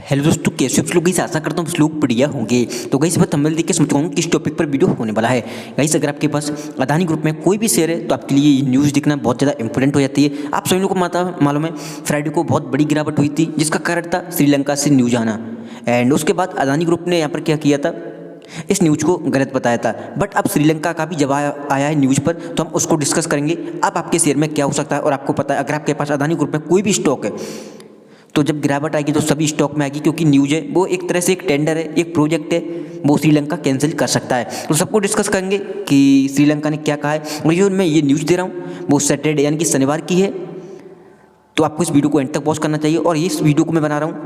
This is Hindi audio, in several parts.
हेलो दोस्तों, कैसे हो आप लोग? आशा करता हूँ आप लोग बढ़िया होंगे। तो गाइस बात थंबनेल देख के समझ पाऊँ किस टॉपिक पर वीडियो होने वाला है। गाइस अगर आपके पास अदानी ग्रुप में कोई भी शेयर है तो आपके लिए न्यूज़ देखना बहुत ज़्यादा इंपॉर्टेंट हो जाती है। आप सभी लोगों को मालूम है फ्राइडे को बहुत बड़ी गिरावट हुई थी, जिसका कारण था श्रीलंका से न्यूज आना। एंड उसके बाद अदानी ग्रुप ने यहाँ पर क्या किया था, इस न्यूज़ को गलत बताया था। बट अब श्रीलंका का भी जवाब आया है न्यूज़ पर, तो हम उसको डिस्कस करेंगे। अब आपके शेयर में क्या हो सकता है, और आपको पता है अगर आपके पास अदानी ग्रुप में कोई भी स्टॉक है तो जब गिरावट आएगी तो सभी स्टॉक में आएगी, क्योंकि न्यूज़ है वो एक तरह से एक टेंडर है, एक प्रोजेक्ट है, वो श्रीलंका कैंसिल कर सकता है। तो सबको डिस्कस करेंगे कि श्रीलंका ने क्या कहा है। और जो मैं ये न्यूज़ दे रहा हूँ वो सैटरडे यानी कि शनिवार की है, तो आपको इस वीडियो को एंड तक वॉच करना चाहिए। और इस वीडियो को मैं बना रहा हूँ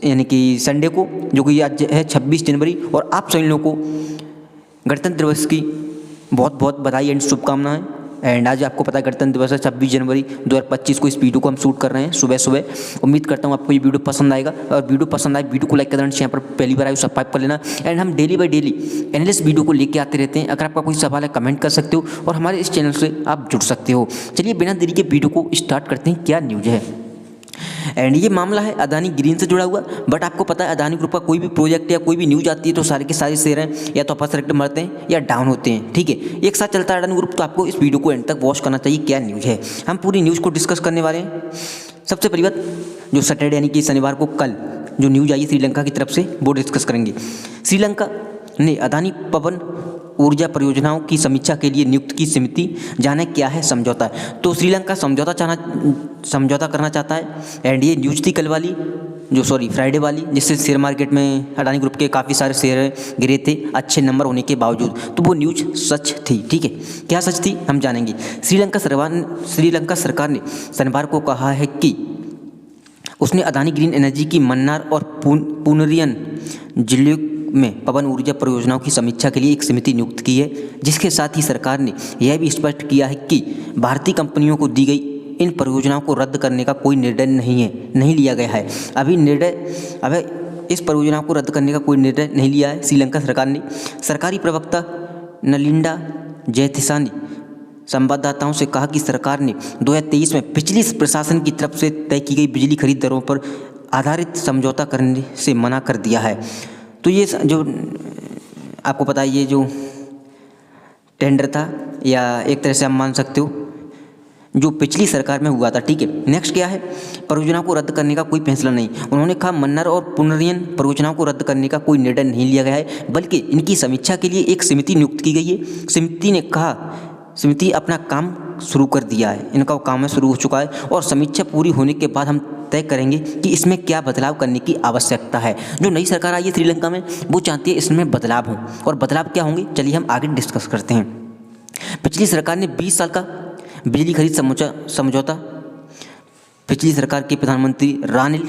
यानी कि संडे को, जो कि आज है 26 जनवरी। और आप सभी लोगों को गणतंत्र दिवस की बहुत बहुत बधाई एंड शुभकामनाएं। एंड आज आपको पता है गणतंत्र दिवस है 26 जनवरी 2025 को। इस वीडियो को हम शूट कर रहे हैं सुबह सुबह। उम्मीद करता हूँ आपको ये वीडियो पसंद आएगा, और वीडियो पसंद आए वीडियो को लाइक कर देना, चैनल पर पहली बार आए सब्सक्राइब कर लेना। एंड हम daily by daily analyst video को लेके आते रहते हैं। अगर आपका कोई सवाल है कमेंट कर सकते हो, और हमारे इस चैनल से आप जुड़ सकते हो। चलिए बिना देरी के वीडियो को स्टार्ट करते हैं, क्या न्यूज़ है। एंड ये मामला है अदानी ग्रीन से जुड़ा हुआ। बट आपको पता है अदानी ग्रुप का कोई भी प्रोजेक्ट या कोई भी न्यूज़ आती है तो सारे के सारे शेयर हैं या तो अपर सेलेक्ट मरते हैं या डाउन होते हैं। ठीक है, एक साथ चलता है अदानी ग्रुप, तो आपको इस वीडियो को एंड तक वॉच करना चाहिए, क्या न्यूज़ है। हम पूरी न्यूज़ को डिस्कस करने वाले हैं। सबसे पहली बात, जो सैटरडे यानी कि शनिवार को कल जो न्यूज़ आई श्रीलंका की तरफ से वो डिस्कस करेंगे। श्रीलंका ने अदानी पवन ऊर्जा परियोजनाओं की समीक्षा के लिए नियुक्त की समिति, जाने क्या है समझौता। तो श्रीलंका समझौता करना चाहता है। एंड ये न्यूज़ थी कल वाली, फ्राइडे वाली, जिससे शेयर मार्केट में अडानी ग्रुप के काफ़ी सारे शेयर गिरे थे अच्छे नंबर होने के बावजूद। तो वो न्यूज़ सच थी। ठीक है, क्या सच थी हम जानेंगे। श्रीलंका सरकार ने शनिवार को कहा है कि उसने अदानी ग्रीन एनर्जी की मन्नार और पुनरियन जिले में पवन ऊर्जा परियोजनाओं की समीक्षा के लिए एक समिति नियुक्त की है, जिसके साथ ही सरकार ने यह भी स्पष्ट किया है कि भारतीय कंपनियों को दी गई इन परियोजनाओं को रद्द करने का कोई निर्णय नहीं लिया गया है। अभी इस परियोजनाओं को रद्द करने का कोई निर्णय नहीं लिया है श्रीलंका सरकार ने। सरकारी प्रवक्ता नलिंडा जयतिसा ने संवाददाताओं से कहा कि सरकार ने 2023 में पिछली प्रशासन की तरफ से तय की गई बिजली खरीद दरों पर आधारित समझौता करने से मना कर दिया है। तो ये जो आपको पता है ये जो टेंडर था, या एक तरह से आप मान सकते हो जो पिछली सरकार में हुआ था। ठीक है, नेक्स्ट क्या है, परियोजनाओं को रद्द करने का कोई फैसला नहीं। उन्होंने कहा मन्नार और पुनरियन परियोजनाओं को रद्द करने का कोई निर्णय नहीं लिया गया है, बल्कि इनकी समीक्षा के लिए एक समिति नियुक्त की गई है। समिति अपना काम शुरू कर दिया है, इनका काम शुरू हो चुका है, और समीक्षा पूरी होने के बाद हम तय करेंगे कि इसमें क्या बदलाव करने की आवश्यकता है। जो नई सरकार आई है श्रीलंका में, वो चाहती है इसमें बदलाव हो, और बदलाव क्या होंगे चलिए हम आगे डिस्कस करते हैं। पिछली सरकार ने 20 साल का बिजली खरीद समझौता, पिछली सरकार के प्रधानमंत्री रानिल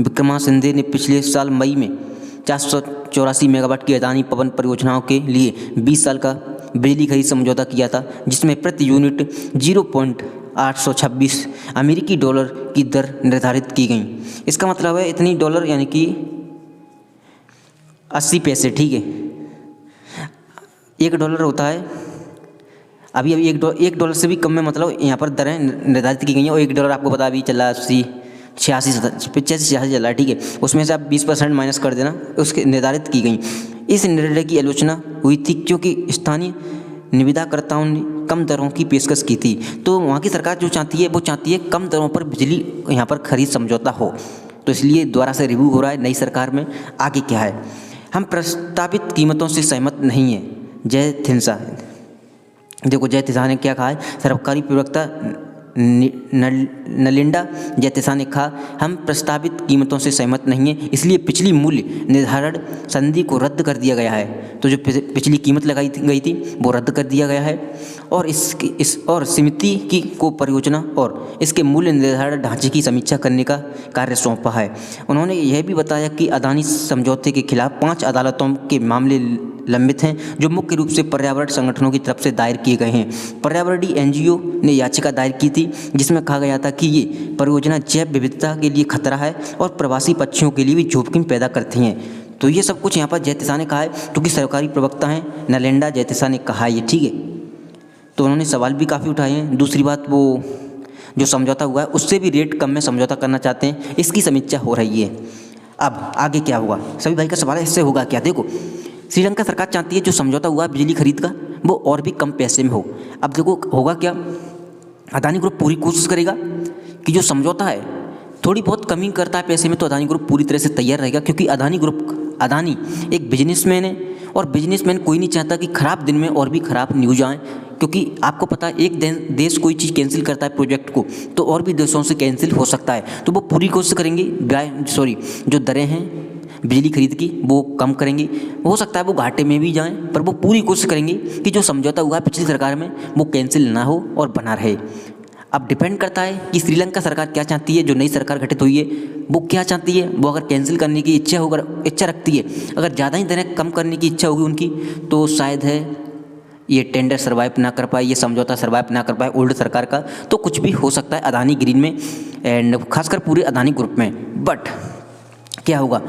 विक्रमासिंघे ने पिछले साल मई में 484 मेगावाट की अदानी पवन परियोजनाओं के लिए 20 साल का बिजली खरीद समझौता किया था, जिसमें प्रति यूनिट 0.826 अमेरिकी डॉलर की दर निर्धारित की गई। इसका मतलब है इतनी डॉलर यानी कि 80 पैसे। ठीक है, $1 होता है अभी $1 से भी कम में, मतलब यहाँ पर दरें निर्धारित की गई हैं। और $1 आपको पता अभी चला 86 चल रहा है। ठीक है, उसमें से आप 20% माइनस कर देना, उसके निर्धारित की गई। इस निर्णय की आलोचना हुई थी क्योंकि स्थानीय निविदाकर्ताओं ने कम दरों की पेशकश की थी। तो वहाँ की सरकार जो चाहती है वो चाहती है कम दरों पर बिजली यहाँ पर खरीद समझौता हो, तो इसलिए दोबारा से रिव्यू हो रहा है नई सरकार में। आगे क्या है, हम प्रस्तावित कीमतों से सहमत नहीं हैं, जयतिसा ने क्या कहा है, सरकारी प्रवक्ता नलिंडा जयतिसा ने कहा हम प्रस्तावित कीमतों से सहमत नहीं हैं, इसलिए पिछली मूल्य निर्धारण संधि को रद्द कर दिया गया है। तो जो पिछली कीमत लगाई गई थी वो रद्द कर दिया गया है, और समिति को परियोजना और इसके मूल्य निर्धारण ढांचे की समीक्षा करने का कार्य सौंपा है। उन्होंने यह भी बताया कि अदानी समझौते के खिलाफ 5 अदालतों के मामले लंबित हैं, जो मुख्य रूप से पर्यावरण संगठनों की तरफ से दायर किए गए हैं। पर्यावरणीय एनजीओ ने याचिका दायर की थी, जिसमें कहा गया था कि ये परियोजना जैव विविधता के लिए खतरा है और प्रवासी पक्षियों के लिए भी जोखिम पैदा करती हैं। तो ये सब कुछ यहाँ पर जयतिसा ने कहा है, क्योंकि सरकारी प्रवक्ता हैं नलिंडा जयतिसा ने कहा है ये। ठीक है, तो उन्होंने सवाल भी काफ़ी उठाए हैं। दूसरी बात, वो जो समझौता हुआ है उससे भी रेट कम में समझौता करना चाहते हैं, इसकी समीक्षा हो रही है। अब आगे क्या होगा, सभी भाई का सवाल है इससे होगा क्या। देखो श्रीलंका सरकार चाहती है जो समझौता हुआ है बिजली खरीद का वो और भी कम पैसे में हो। अब देखो होगा क्या, अदानी ग्रुप पूरी कोशिश करेगा कि जो समझौता है थोड़ी बहुत कमी करता है पैसे में, तो अदानी ग्रुप पूरी तरह से तैयार रहेगा, क्योंकि अदानी एक बिजनेसमैन है और बिजनेसमैन कोई नहीं चाहता कि ख़राब दिन में और भी ख़राब न्यूज आए, क्योंकि आपको पता है एक देश कोई चीज़ कैंसिल करता है प्रोजेक्ट को तो और भी देशों से कैंसिल हो सकता है। तो वो पूरी कोशिश करेंगे जो दरें हैं बिजली खरीद की वो कम करेंगे। हो सकता है वो घाटे में भी जाएं, पर वो पूरी कोशिश करेंगे कि जो समझौता हुआ है पिछली सरकार में वो कैंसिल ना हो और बना रहे। अब डिपेंड करता है कि श्रीलंका सरकार क्या चाहती है, जो नई सरकार गठित हुई है वो क्या चाहती है। वो अगर कैंसिल करने की इच्छा रखती है, अगर ज़्यादा ही दरें कम करने की इच्छा होगी उनकी, तो शायद है ये टेंडर सर्वाइव ना कर पाए, ये समझौता सर्वाइव ना कर पाए ओल्ड सरकार का, तो कुछ भी हो सकता है अदानी ग्रीन में एंड खासकर पूरे अदानी ग्रुप में। बट क्या होगा,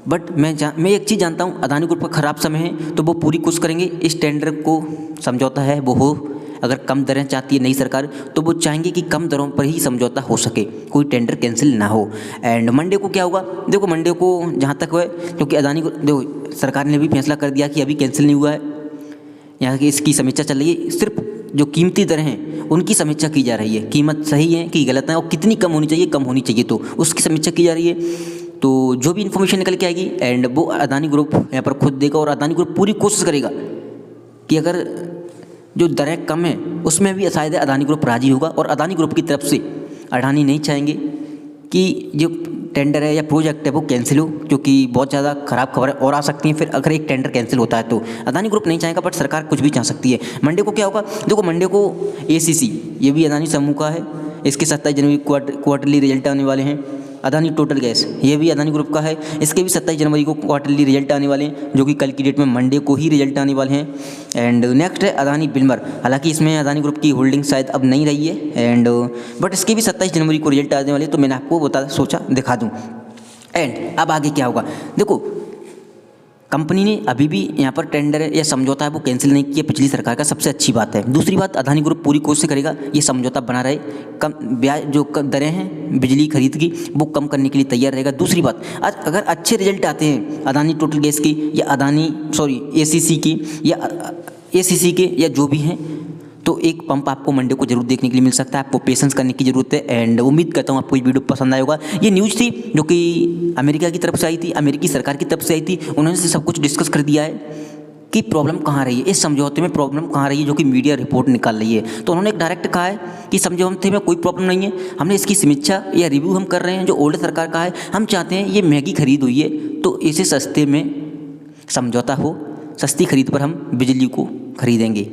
मैं एक चीज़ जानता हूँ, अदानी ग्रुप का ख़राब समय है तो वो पूरी कोशिश करेंगे इस टेंडर को समझौता है वो हो। अगर कम दरें चाहती है नई सरकार तो वो चाहेंगे कि कम दरों पर ही समझौता हो सके, कोई टेंडर कैंसिल ना हो। एंड मंडे को क्या होगा, देखो मंडे को जहाँ तक है, क्योंकि अदानी को देखो सरकार ने भी फैसला कर दिया कि अभी कैंसिल नहीं हुआ है, यहाँ की इसकी समीक्षा चल रही है। सिर्फ जो कीमती दरें हैं उनकी समीक्षा की जा रही है, कीमत सही है कि गलत है और कितनी कम होनी चाहिए तो उसकी समीक्षा की जा रही है। तो जो भी इन्फॉर्मेशन निकल के आएगी एंड वो अदानी ग्रुप यहाँ पर खुद देगा, और अदानी ग्रुप पूरी कोशिश करेगा कि अगर जो दरें कम है उसमें भी शायद अदानी ग्रुप राजी होगा। और अदानी ग्रुप की तरफ से अडानी नहीं चाहेंगे कि जो टेंडर है या प्रोजेक्ट है वो कैंसिल हो, क्योंकि बहुत ज़्यादा ख़राब खबरें और आ सकती हैं फिर अगर एक टेंडर कैंसिल होता है तो। अदानी ग्रुप नहीं चाहेगा, बट सरकार कुछ भी चाह सकती है। मंडे को क्या होगा, देखो मंडे को ACC ये भी अदानी समूह का है, इसके 27 जनवरी क्वार्टरली रिजल्ट आने वाले हैं। अदानी टोटल गैस ये भी अदानी ग्रुप का है, इसके भी 27 जनवरी को क्वार्टरली रिजल्ट आने वाले हैं, जो कि कल की डेट में मंडे को ही रिजल्ट आने वाले हैं। एंड नेक्स्ट है अदानी बिल्मर, हालांकि इसमें अदानी ग्रुप की होल्डिंग शायद अब नहीं रही है एंड बट इसके भी 27 जनवरी को रिजल्ट आने वाले, तो मैंने आपको सोचा दिखा दूँ। एंड अब आगे क्या होगा, देखो कंपनी ने अभी भी यहाँ पर टेंडर या समझौता है वो कैंसिल नहीं किया पिछली सरकार का, सबसे अच्छी बात है। दूसरी बात, अदानी ग्रुप पूरी कोशिश करेगा ये समझौता बना रहे, कम ब्याज जो दरें हैं बिजली खरीद की वो कम करने के लिए तैयार रहेगा। दूसरी बात, आज अगर अच्छे रिजल्ट आते हैं अदानी टोटल गैस की या ACC की या ACC के या जो भी हैं, तो एक पंप आपको मंडे को जरूर देखने के लिए मिल सकता है। आपको पेशेंस करने की ज़रूरत है एंड उम्मीद करता हूँ आपको ये वीडियो पसंद आया होगा। ये न्यूज़ थी जो कि अमेरिका की तरफ से आई थी, अमेरिकी सरकार की तरफ से आई थी, उन्होंने से सब कुछ डिस्कस कर दिया है कि प्रॉब्लम कहाँ रही है, इस समझौते में प्रॉब्लम कहाँ रही है, जो कि मीडिया रिपोर्ट निकाल रही है। तो उन्होंने एक डायरेक्ट कहा है कि समझौते में कोई प्रॉब्लम नहीं है, हमने इसकी समीक्षा या रिव्यू हम कर रहे हैं जो ओल्ड सरकार का है, हम चाहते हैं ये महंगी खरीद हुई है तो इसे सस्ते में समझौता हो, सस्ती खरीद पर हम बिजली को खरीदेंगे।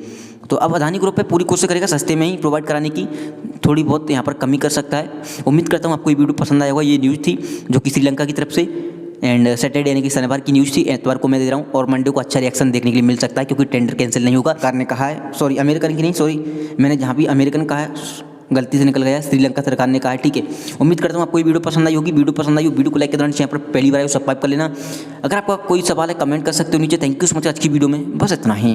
तो अब अदानी ग्रुप पे पूरी कोशिश करेगा सस्ते में ही प्रोवाइड कराने की, थोड़ी बहुत यहाँ पर कमी कर सकता है। उम्मीद करता हूँ आपको ये वीडियो पसंद आया होगा। ये न्यूज़ थी जो कि श्रीलंका की तरफ से एंड सैटरडे यानी कि शनिवार की न्यूज़ थी, एतवार को मैं दे रहा हूँ और मंडे को अच्छा रिएक्शन देखने के लिए मिल सकता है, क्योंकि टेंडर कैंसिल नहीं होगा। सरकार ने कहा है, अमेरिकन की नहीं, मैंने जहाँ भी अमेरिकन कहा है गलती से निकल गया, श्रीलंका सरकार ने कहा है, ठीक है। उम्मीद करता हूँ आपको ये वीडियो पसंद आई होगी। वीडियो पसंद आई हो वीडियो को लाइक के दौरान चैनल पर पहली बार आए सब्सक्राइब कर लेना। अगर आपका कोई सवाल है कमेंट कर सकते हो नीचे। थैंक यू सो मच आज की वीडियो में बस इतना ही।